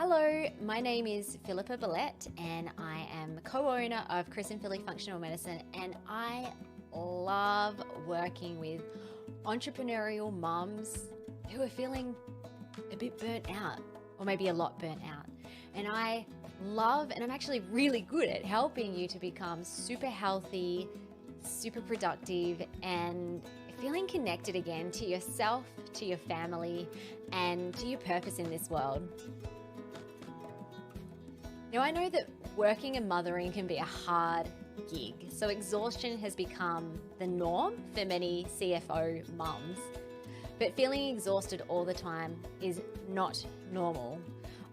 Hello, my name is Philippa Billette and I am co-owner of Chris and Philly Functional Medicine, and I love working with entrepreneurial mums who are feeling a bit burnt out or maybe a lot burnt out. And I love, and I'm actually really good at helping you to become super healthy, super productive, and feeling connected again to yourself, to your family, and to your purpose in this world. Now, I know that working and mothering can be a hard gig, so exhaustion has become the norm for many CFO mums. But feeling exhausted all the time is not normal.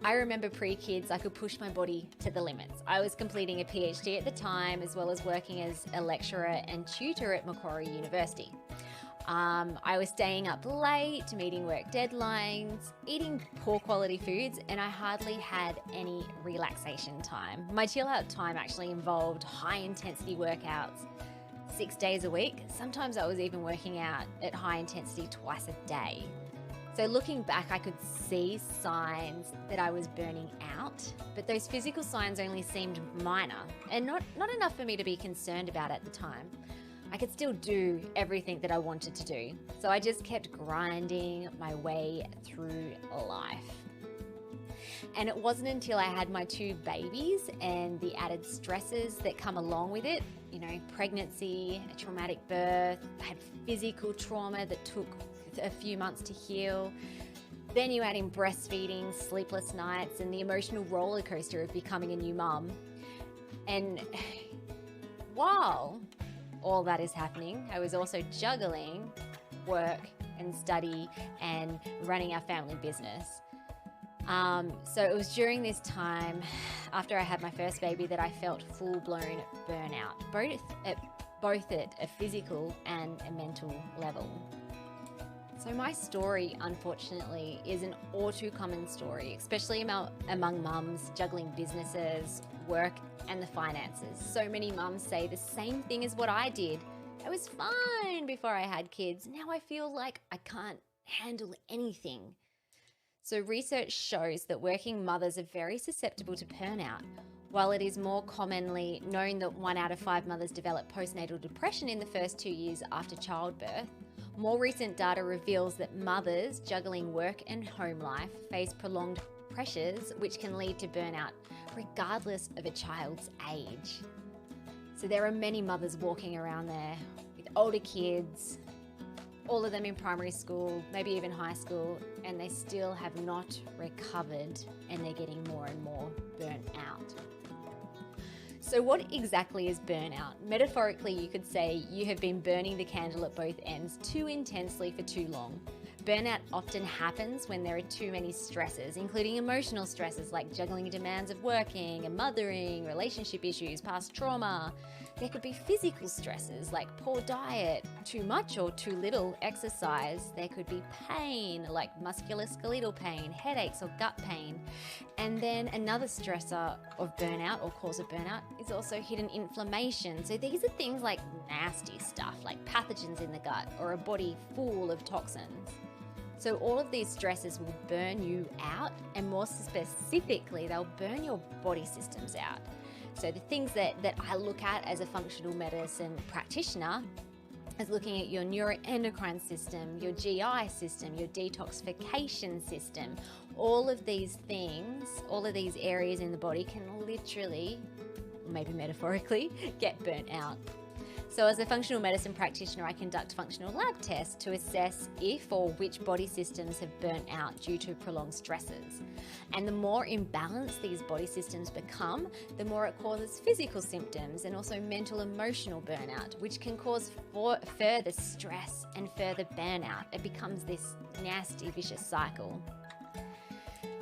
I remember pre-kids, I could push my body to the limits. I was completing a PhD at the time, as well as working as a lecturer and tutor at Macquarie University. I was staying up late, meeting work deadlines, eating poor quality foods, and I hardly had any relaxation time. My chill out time actually involved high intensity workouts 6 days a week. Sometimes I was even working out at high intensity twice a day. So looking back, I could see signs that I was burning out, but those physical signs only seemed minor and not enough for me to be concerned about at the time. I could still do everything that I wanted to do. So I just kept grinding my way through life. And it wasn't until I had my 2 babies and the added stresses that come along with it, pregnancy, a traumatic birth, I had physical trauma that took a few months to heal. Then you add in breastfeeding, sleepless nights, and the emotional roller coaster of becoming a new mum. And while all that is happening, I was also juggling work and study and running our family business. So it was during this time, after I had my first baby, that I felt full-blown burnout, both at a physical and a mental level. So my story, unfortunately, is an all too common story, especially among mums juggling businesses, work, and the finances. So many mums say the same thing as what I did. I was fine before I had kids. Now I feel like I can't handle anything. So research shows that working mothers are very susceptible to burnout. While it is more commonly known that 1 out of 5 mothers develop postnatal depression in the first 2 years after childbirth, more recent data reveals that mothers juggling work and home life face prolonged pressures which can lead to burnout regardless of a child's age. So there are many mothers walking around there with older kids, all of them in primary school, maybe even high school, and they still have not recovered and they're getting more and more burnt out. So what exactly is burnout? Metaphorically, you could say you have been burning the candle at both ends too intensely for too long. Burnout often happens when there are too many stresses, including emotional stresses like juggling demands of working and mothering, relationship issues, past trauma. There could be physical stresses like poor diet, too much or too little exercise. There could be pain like musculoskeletal pain, headaches or gut pain. And then another stressor of burnout or cause of burnout is also hidden inflammation. So these are things like nasty stuff like pathogens in the gut or a body full of toxins. So all of these stresses will burn you out, and more specifically, they'll burn your body systems out. So the things that I look at as a functional medicine practitioner is looking at your neuroendocrine system, your GI system, your detoxification system. All of these things, all of these areas in the body can literally, or maybe metaphorically, get burnt out. So as a functional medicine practitioner, I conduct functional lab tests to assess if or which body systems have burnt out due to prolonged stresses. And the more imbalanced these body systems become, the more it causes physical symptoms and also mental emotional burnout, which can cause further stress and further burnout. It becomes this nasty, vicious cycle.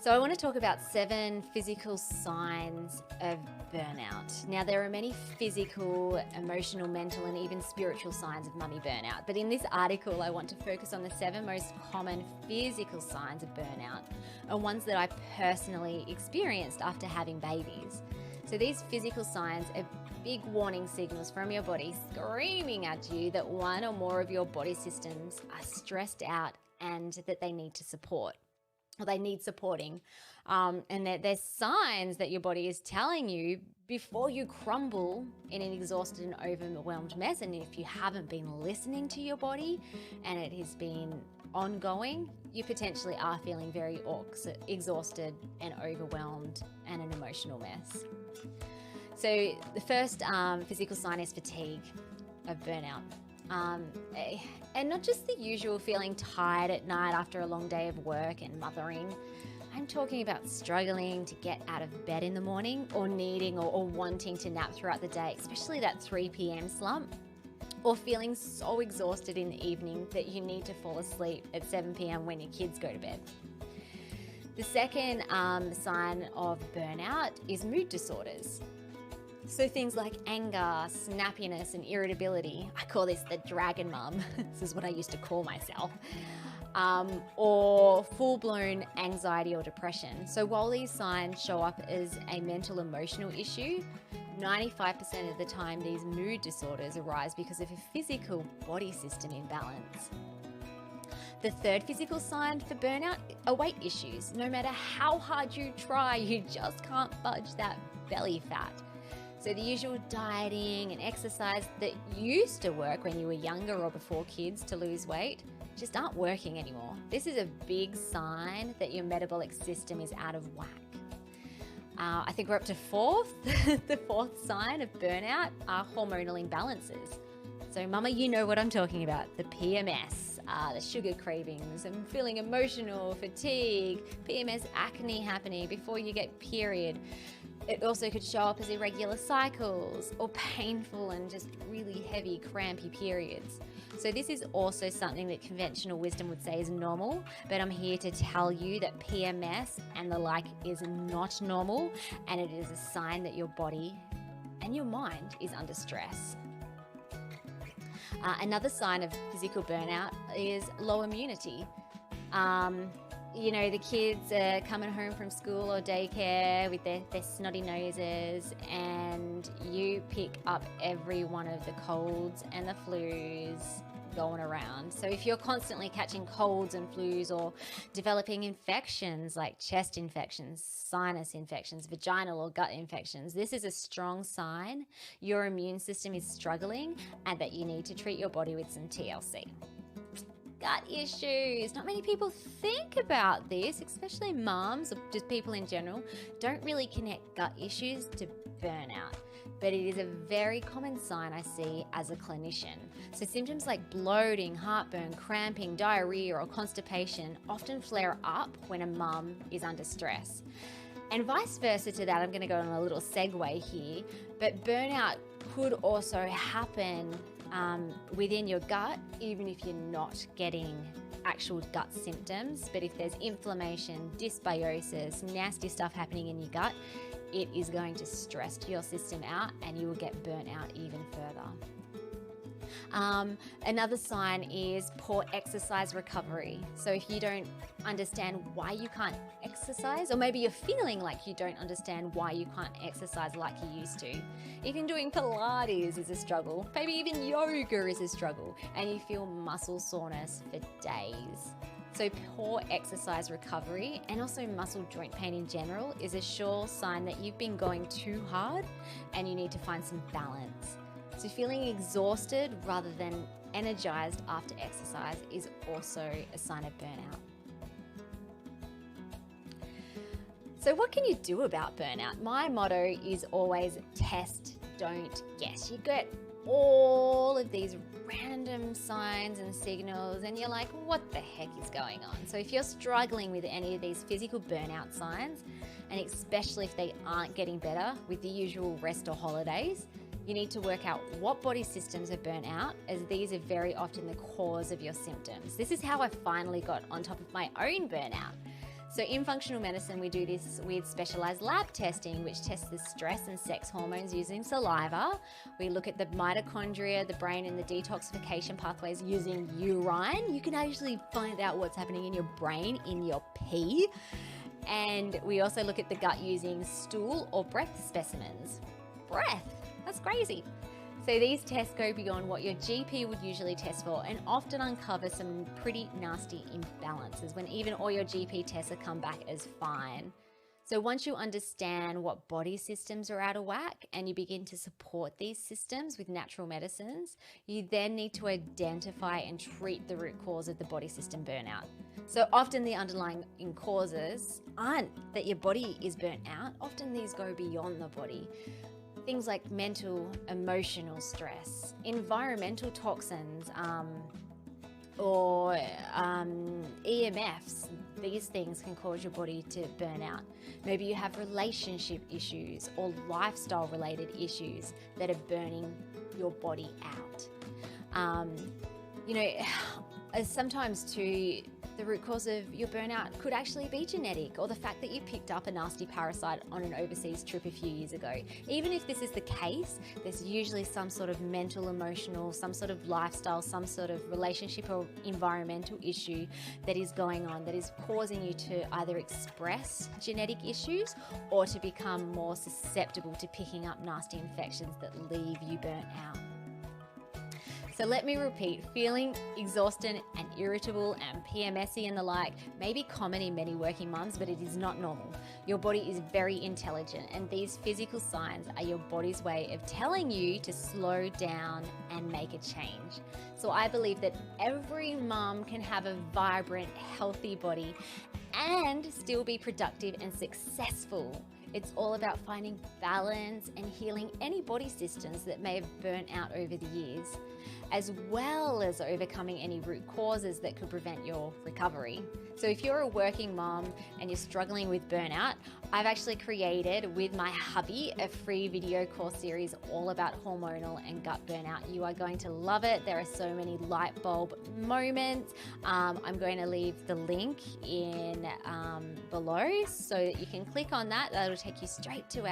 So I want to talk about 7 physical signs of burnout. Now, there are many physical, emotional, mental, and even spiritual signs of mummy burnout. But in this article, I want to focus on the 7 most common physical signs of burnout and ones that I personally experienced after having babies. So these physical signs are big warning signals from your body screaming at you that one or more of your body systems are stressed out and that they need to support. or they need supporting. And there's signs that your body is telling you before you crumble in an exhausted and overwhelmed mess. And if you haven't been listening to your body and it has been ongoing, you potentially are feeling very exhausted and overwhelmed and an emotional mess. So the first physical sign is fatigue of burnout. And not just the usual feeling tired at night after a long day of work and mothering. I'm talking about struggling to get out of bed in the morning, or needing or wanting to nap throughout the day, especially that 3 p.m. slump, or feeling so exhausted in the evening that you need to fall asleep at 7 p.m. when your kids go to bed. The second sign of burnout is mood disorders. So things like anger, snappiness, and irritability. I call this the dragon mum. This is what I used to call myself. Or full-blown anxiety or depression. So while these signs show up as a mental emotional issue, 95% of the time these mood disorders arise because of a physical body system imbalance. The third physical sign for burnout are weight issues. No matter how hard you try, you just can't budge that belly fat. So the usual dieting and exercise that used to work when you were younger or before kids to lose weight just aren't working anymore. This is a big sign that your metabolic system is out of whack. I think we're up to fourth. The fourth sign of burnout are hormonal imbalances. So mama, you know what I'm talking about. The PMS, the sugar cravings, and feeling emotional, fatigue, PMS acne happening before you get period. It also could show up as irregular cycles or painful and just really heavy, crampy periods. So this is also something that conventional wisdom would say is normal, but I'm here to tell you that PMS and the like is not normal, and it is a sign that your body and your mind is under stress. Another sign of physical burnout is low immunity. The kids are coming home from school or daycare with their snotty noses, and you pick up every one of the colds and the flus going around. So if you're constantly catching colds and flus or developing infections like chest infections, sinus infections, vaginal or gut infections, this is a strong sign your immune system is struggling and that you need to treat your body with some TLC. Gut issues. Not many people think about this, especially mums or just people in general, don't really connect gut issues to burnout. But it is a very common sign I see as a clinician. So symptoms like bloating, heartburn, cramping, diarrhea, or constipation often flare up when a mum is under stress. And vice versa to that, I'm going to go on a little segue here, but burnout could also happen within your gut, even if you're not getting actual gut symptoms. But if there's inflammation, dysbiosis, nasty stuff happening in your gut, it is going to stress your system out and you will get burnt out even further. Another sign is poor exercise recovery. So if you don't understand why you can't exercise, or maybe you're feeling like you don't understand why you can't exercise like you used to. Even doing Pilates is a struggle. Maybe even yoga is a struggle, and you feel muscle soreness for days. So poor exercise recovery and also muscle joint pain in general is a sure sign that you've been going too hard and you need to find some balance. So feeling exhausted rather than energized after exercise is also a sign of burnout. So what can you do about burnout? My motto is always test, don't guess. You get all of these random signs and signals and you're like, what the heck is going on? So if you're struggling with any of these physical burnout signs, and especially if they aren't getting better with the usual rest or holidays, you need to work out what body systems are burnt out, as these are very often the cause of your symptoms. This is how I finally got on top of my own burnout. So in functional medicine, we do this with specialized lab testing, which tests the stress and sex hormones using saliva. We look at the mitochondria, the brain, and the detoxification pathways using urine. You can actually find out what's happening in your brain in your pee. And we also look at the gut using stool or breath specimens. Breath, that's crazy. So these tests go beyond what your GP would usually test for and often uncover some pretty nasty imbalances when even all your GP tests have come back as fine. So once you understand what body systems are out of whack and you begin to support these systems with natural medicines, you then need to identify and treat the root cause of the body system burnout. So often the underlying causes aren't that your body is burnt out. Often these go beyond the body. Things like mental, emotional stress, environmental toxins, or EMFs. These things can cause your body to burn out. Maybe you have relationship issues or lifestyle related issues that are burning your body out. Sometimes too, the root cause of your burnout could actually be genetic, or the fact that you picked up a nasty parasite on an overseas trip a few years ago. Even if this is the case, there's usually some sort of mental, emotional, some sort of lifestyle, some sort of relationship or environmental issue that is going on that is causing you to either express genetic issues or to become more susceptible to picking up nasty infections that leave you burnt out. So let me repeat, feeling exhausted and irritable and PMSy and the like may be common in many working mums, but it is not normal. Your body is very intelligent, and these physical signs are your body's way of telling you to slow down and make a change. So I believe that every mum can have a vibrant, healthy body and still be productive and successful. It's all about finding balance and healing any body systems that may have burnt out over the years, as well as overcoming any root causes that could prevent your recovery. So if you're a working mom and you're struggling with burnout, I've actually created with my hubby a free video course series all about hormonal and gut burnout. You are going to love it. There are so many light bulb moments. I'm going to leave the link in below so that you can click on that. That'll take you straight to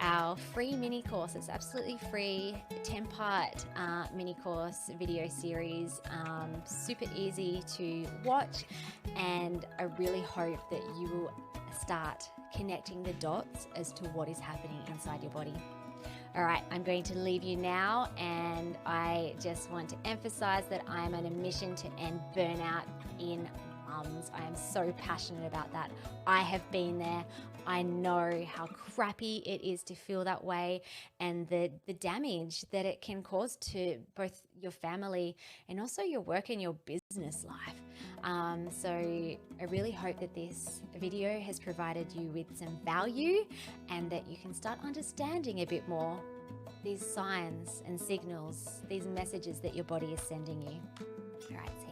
our free mini course. It's absolutely free, 10-part mini course video series, super easy to watch, and I really hope that you will start connecting the dots as to what is happening inside your body. All right, I'm going to leave you now, and I just want to emphasize that I am on a mission to end burnout in mums. I am so passionate about that. I have been there. I know how crappy it is to feel that way, and the damage that it can cause to both your family and also your work and your business life. So I really hope that this video has provided you with some value and that you can start understanding a bit more these signs and signals, these messages that your body is sending you. All right, see you.